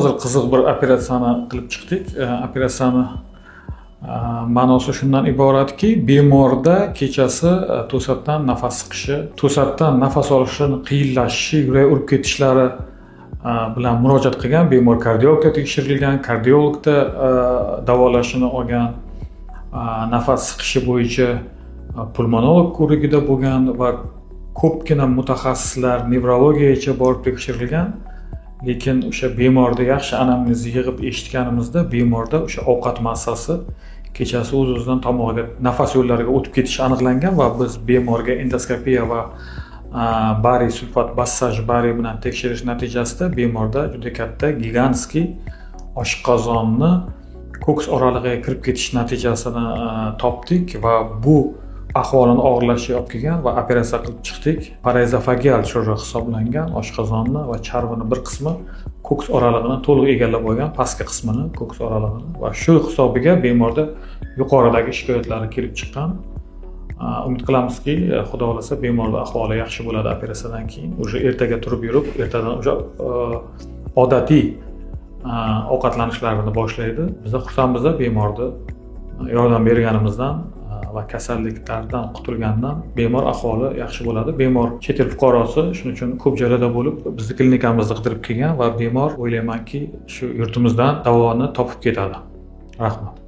Hozir qiziq bir operatsiyani qilib chiqdik. Operatsiyani ma'nosi shundan iboratki, bemorda kechasi to'satdan nafas siqishi, to'satdan nafas olishini qiyinlashishi, yurak urib ketishlari bilan murojaat qilgan. Bemor kardiologga tekshirilgan, kardiologda davolashini olgan, nafas siqishi bo'yicha pulmonolog ko'rigida bo'lgan va ko'pgina mutaxassislar nevrologiyaga borib tekshirilgan. Lekin o'sha bemorda yaxshi anamnezni yig'ib eshitganimizda bemorda o'sha ovqat massasi kechasi o'z-o'zidan tomog'iga, nafas yo'llariga o'tib ketishi aniqlangan va biz bemorga endoskopiya va bariy sulfat massaj bariy bilan tekshirish natijasida bemorda juda katta gigantskiy oshqozonni ko'ks oralig'iga kirib ketish natijasini topdik va bu ahvolini og'irlashiga olib kelgan va operatsiya qilib chiqdik. Paraezofageal chorra hisoblangan oshqozonni va charvini bir qismi ko'ks oralig'ini to'liq egallab olgan, pastki qismini, ko'ks oralig'ini va shu hisobiga bemorda yuqoridagi shikoyatlari kelib chiqqan. Umid qilamizki, xudo xolasa bemorning ahvoli yaxshi bo'ladi operatsiyadan keyin. O'sha ertaga turib yurib, ertadan o'sha odatiy ovqatlanishlarini boshlaydi. Biz xursandmiz bemorni yordam berganimizdan va kasalliklardan qutulgandan. Bemor ahvoli yaxshi bo'ladi. Bemor chet el fuqarosi, shuning uchun ko'p joylarda bo'lib bizni klinikamizni qidirib kelgan va bemor o'ylaymanki, shu yurtimizdan davoni topib ketadi. Rahmat.